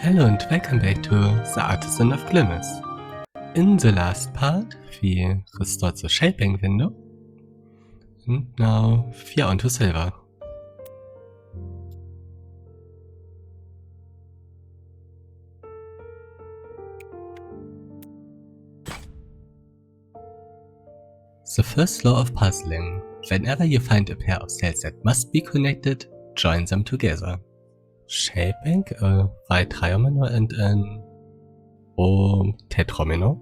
Hello and welcome back to The Artisan of Glimmers. In the last part, we restored the shaping window, and now we are on to silver. The first law of puzzling: whenever you find a pair of cells that must be connected, join them together. Shaping a right triomino and an O tetromino.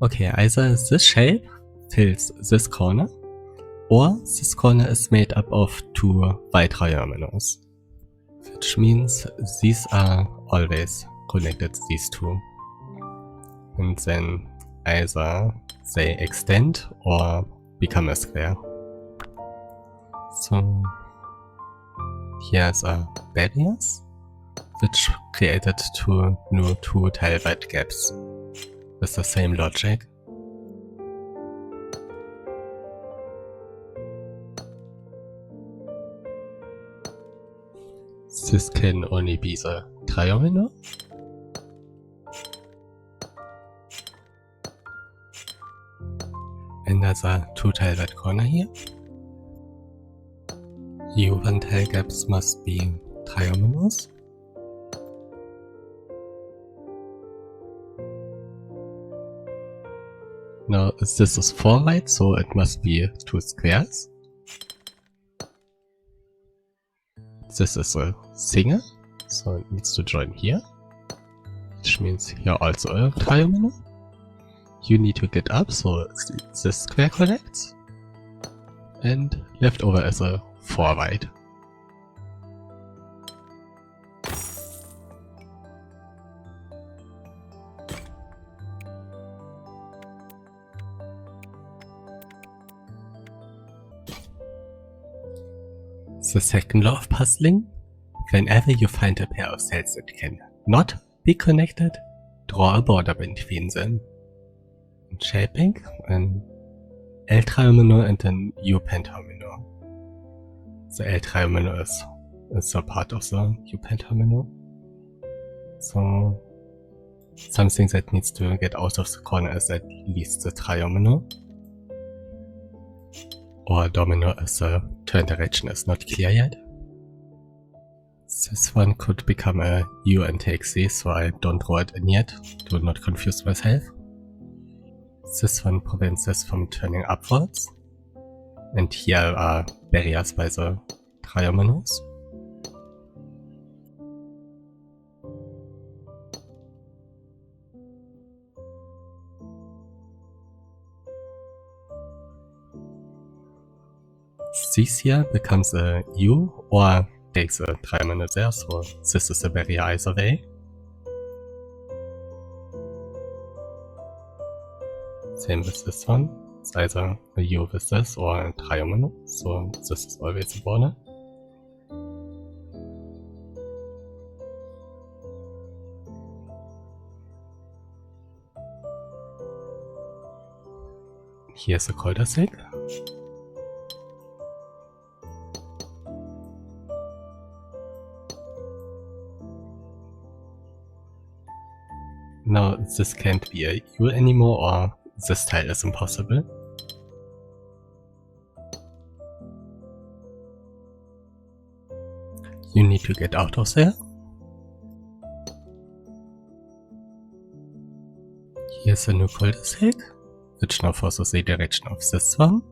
Okay, either this shape fills this corner, or this corner is made up of two right triominoes, which means these are always connected, these two. And then either they extend or become a square. So here's a barriers, which created two new two tile-wide gaps with the same logic. This can only be the triomino. Another two tile-wide corner here. U1 tile gaps must be triominoes. Now this is 4 right, so it must be 2 squares. This is a single, so it needs to join here, which means here also a triomino. You need to get up, so this square connects, and left over is a 4 right. The second law of puzzling: whenever you find a pair of cells that can not be connected, draw a border between them. In shaping, an L triomino and an U pentomino. The L triomino is a part of the U pentomino. So something that needs to get out of the corner is at least the triomino. Or domino, as the turn direction is not clear yet. This one could become a U and take Z, so I don't draw it in yet, to not confuse myself. This one prevents this from turning upwards. And here are barriers by the triominoes. This here becomes a U or takes a triomino there, so this is a barrier either way. Same with this one. It's either a U with this or a triomino, so this is always a border. Here's a cul-de-sac. Now this can't be a U anymore, or this tile is impossible. You need to get out of there. Here's a new cul-de-sac, which now forces the direction of this one.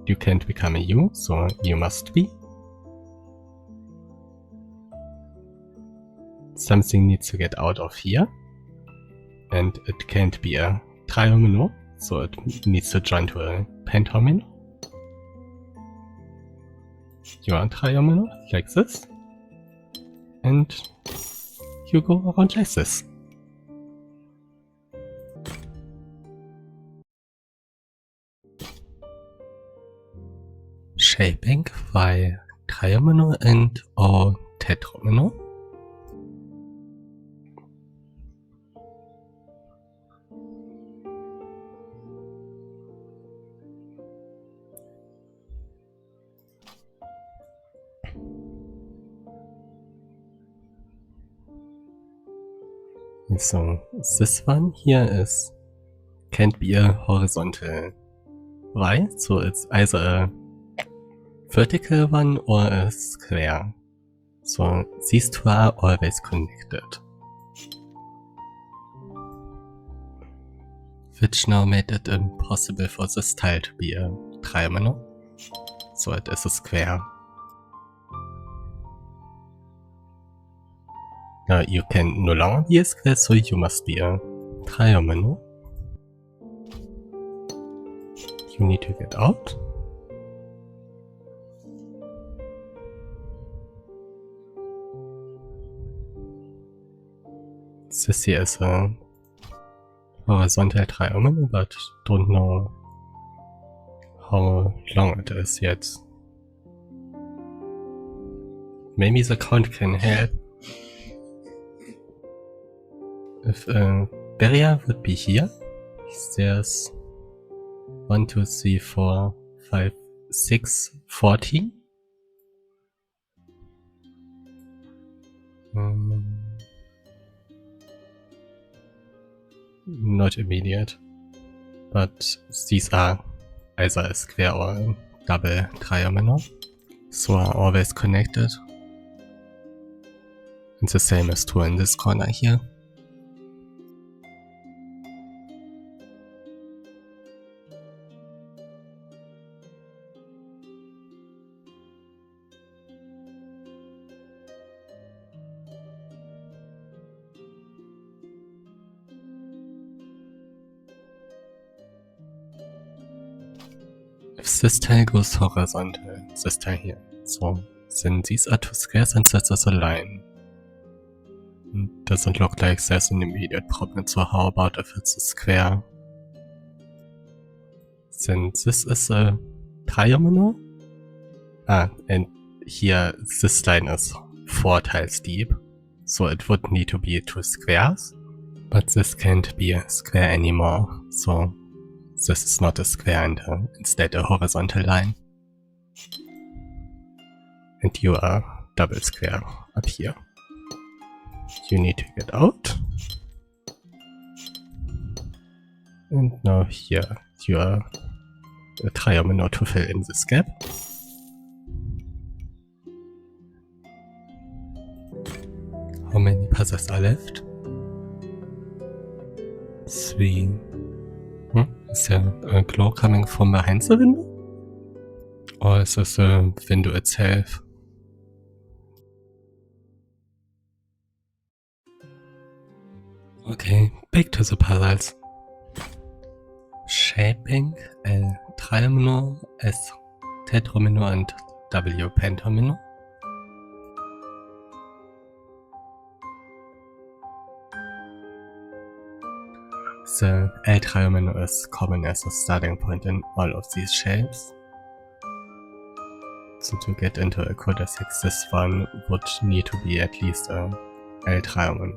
You can't become a U, so you must be. Something needs to get out of here. And it can't be a triomino, so it needs to join to a pentomino. You are a triomino, like this. And you go around like this. Shaping by triomino and O tetromino. So this one here is can't be a horizontal Y, so it's either a vertical one or a square. So these two are always connected. Which now made it impossible for this tile to be a triangle. So it is a square. Now you can no longer be a square, so you must be a triangle. You need to get out. This here is a horizontal triangle, but don't know how long it is yet. Maybe the count can help. If a barrier would be here, there's 1, 2, 3, 4, 5, 6, 14. Not immediate, but these are either a square or a double triangle, so are always connected. And the same is true in this corner here. If this tile goes horizontal, this tile here, so then these are two squares and this is a line. It doesn't look like there's an immediate problem, so how about if it's a square? Then this is a triangle. And here this line is 4 tiles deep, so it would need to be 2 squares. But this can't be a square anymore, so this is not a square and instead a horizontal line. And you are double square up here. You need to get out. And now here you are a triangle to fill in this gap. How many puzzles are left? 3. Is there a glow coming from behind the window? Or is this the window itself? Okay, back to the puzzles. Shaping L triamino, S tetramino and W pentamino. The L triamino is common as a starting point in all of these shapes. So to get into a cul-de-sac, this one would need to be at least a L triamino.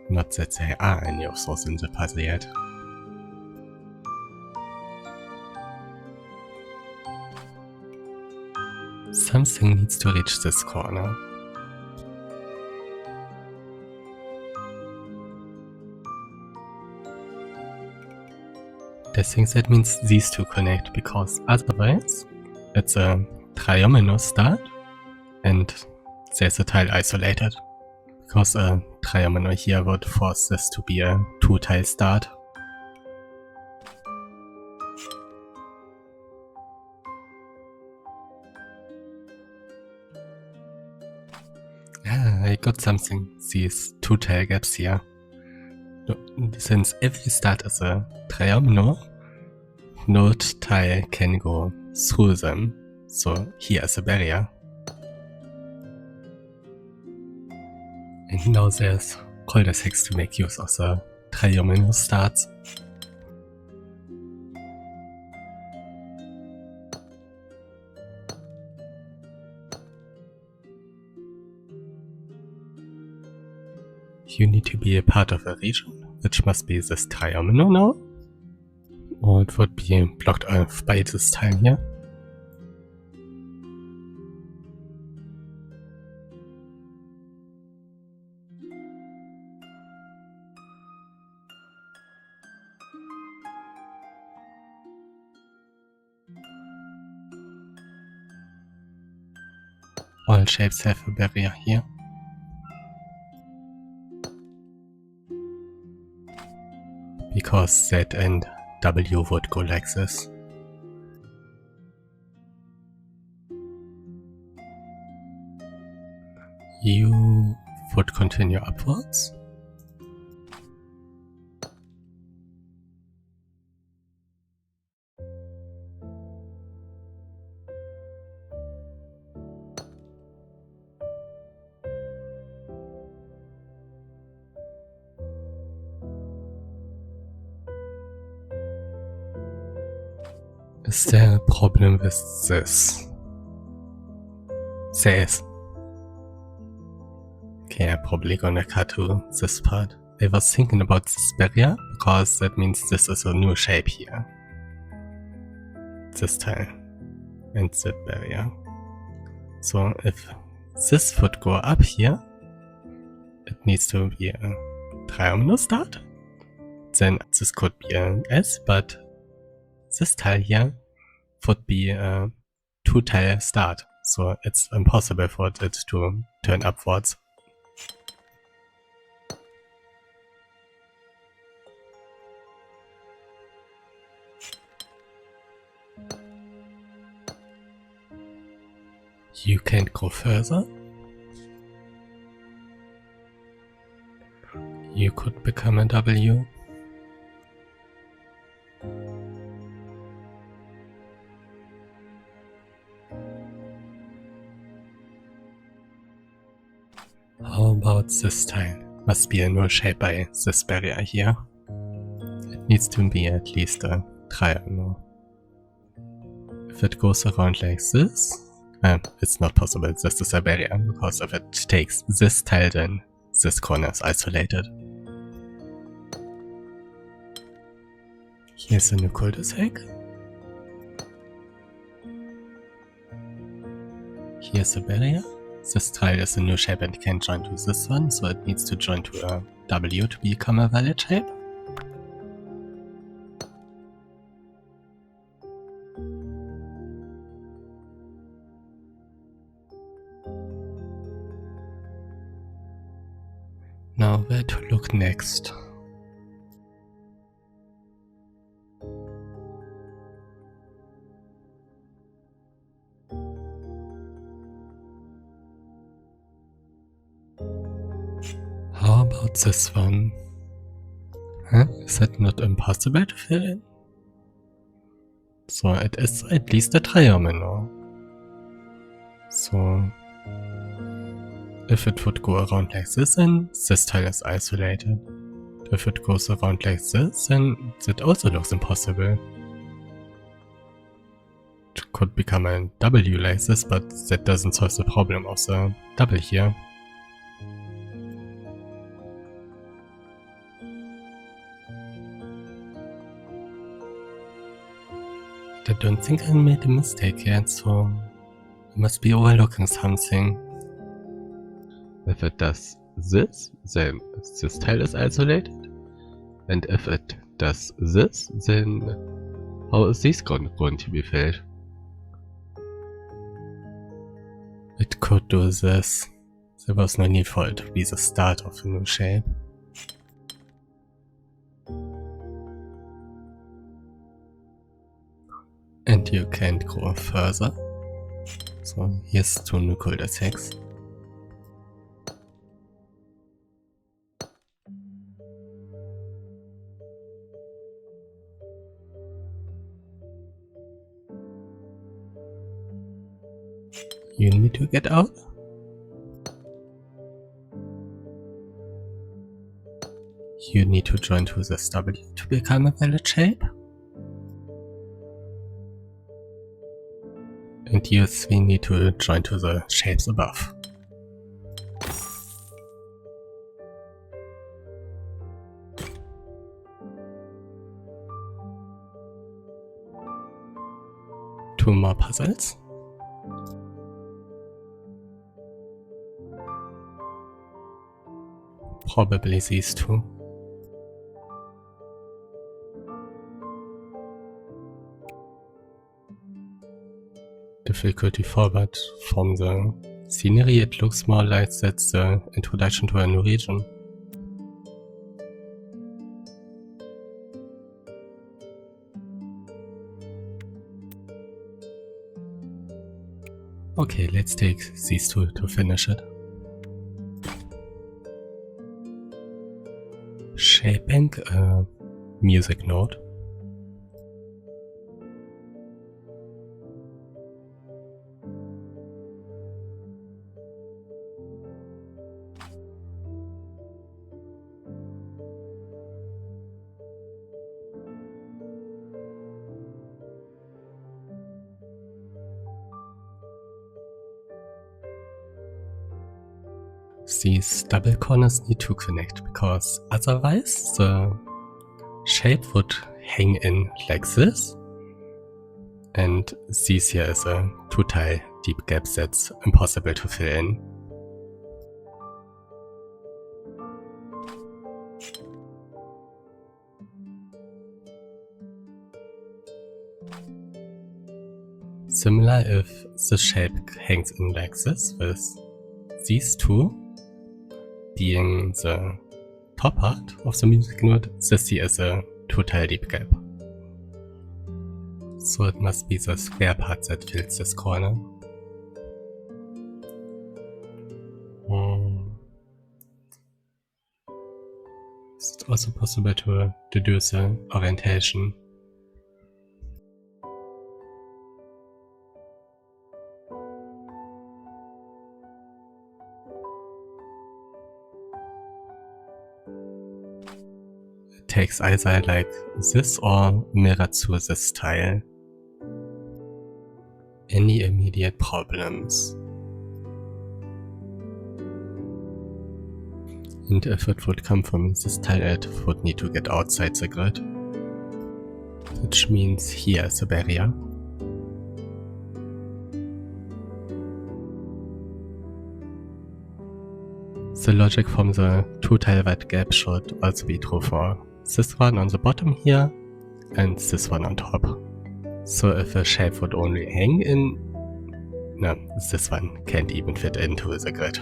Not that there are any of those in the puzzle yet. Something needs to reach this corner. I think that means these two connect, because otherwise it's a triangle start and there's a tile isolated. Because a triangle here would force this to be a 2-tile start. I got something. These 2-tile gaps here. Since every start is a triangle, no tile can go through them. So here is a barrier. And now there's cul-de-sacs to make use of the triangle starts. You need to be a part of a region, which must be this triangle now. Or it would be blocked off by this tile here. All shapes have a barrier here. Because Z and W would go like this. U would continue upwards. Is there a problem with this? There is. Okay, I'm probably gonna cut to this part. I was thinking about this barrier, because that means this is a new shape here. This tile. And that barrier. So if this would go up here, it needs to be a triangular start. Then this could be an S, but this tile here would be a two-tile start. So it's impossible for it to turn upwards. You can't go further. You could become a W. How about this tile? Must be a null shape by this barrier here. It needs to be at least a triangle. If it goes around like this, it's not possible. This is a barrier, because if it takes this tile, then this corner is isolated. Here's a new cul-de-sac. Here's a barrier. This tile is a new shape and can't join to this one, so it needs to join to a W to become a valid shape. Now where to look next? How about this one? Huh? Is that not impossible to fill in? So it is at least a triangle. So if it would go around like this, then this tile is isolated. If it goes around like this, then that also looks impossible. It could become a W like this, but that doesn't solve the problem of the double here. I don't think I made a mistake yet, so I must be overlooking something. If it does this, then this tile is isolated. And if it does this, then how is this going to be filled? It could do this. There was no need for it to be the start of a new shape. And you can't go further. So here's two new cul-de-sacs. You need to get out. You need to join to this W to become a valid shape. And you three need to join to the shapes above. Two more puzzles. Probably these two. Difficulty forward from the Scenery, it looks more like that's the introduction to a new region. Okay, let's take these two to finish it. Shaping a music note. These double corners need to connect, because otherwise the shape would hang in like this, and this here is a two-tile deep gap that's impossible to fill in. Similar if the shape hangs in like this, with these two being the top part of the music note, this here is a two-tile deep gap. So it must be the square part that fills this corner. It's also possible to deduce the orientation. It takes either like this or mirror to this tile. Any immediate problems? And if it would come from this tile, it would need to get outside the grid. Which means here is a barrier. The logic from the two-tile wide gap should also be true for this one on the bottom here and this one on top. So if a shape would only hang in, no, this one can't even fit into the grid.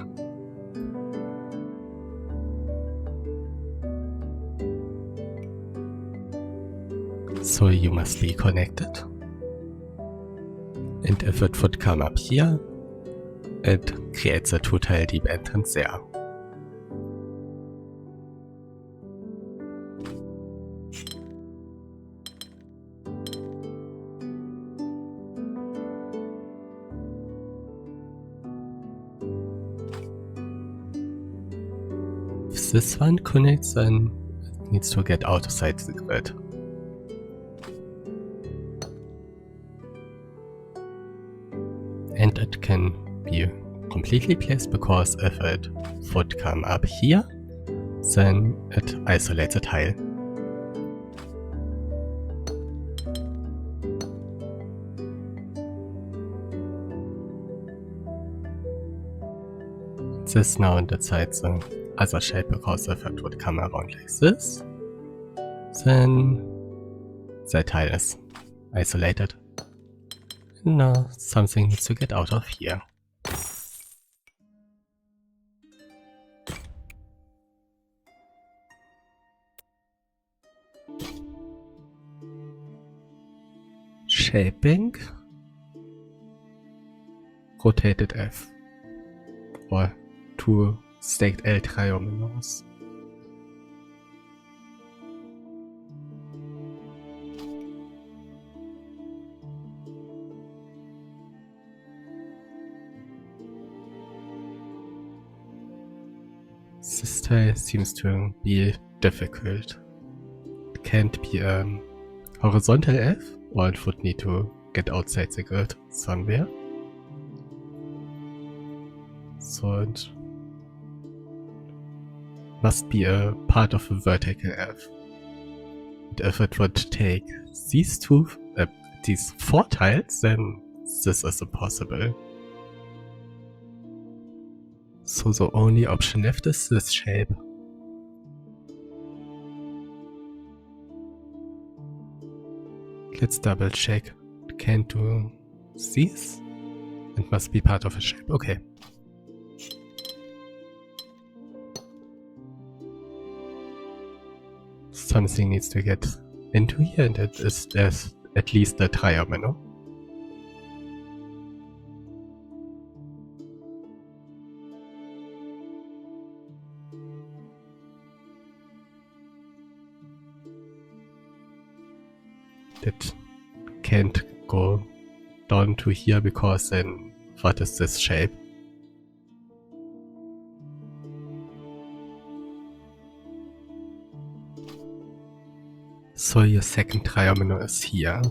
So you must be connected. And if it would come up here, it creates a two-tile deep entrance there. If this one connects, then it needs to get outside the grid. And it can be completely placed, because if it would come up here, then it isolates a tile. This now decides the other shape, because if it would come around like this, then the tile is isolated. Now something needs to get out of here. Shaping, rotated F, or two staked L triominoes. This tile seems to be difficult. It can't be a horizontal F, or it would need to get outside the grid somewhere. So it must be a part of a vertical F. And if it would take these these four tiles, then this is impossible. So the only option left is this shape. Let's double check. Can't do these. and must be part of a shape. Okay. Something needs to get into here, and there's at least a triomino. That can't go down to here because then what is this shape? So your second triomino is here.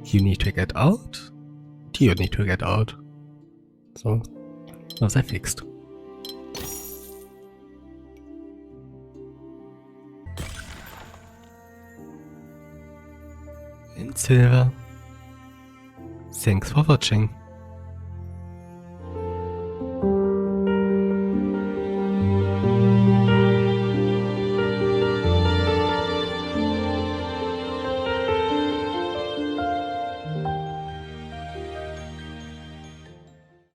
You need to get out. You need to get out. So, now they're fixed. In silver. Thanks for watching.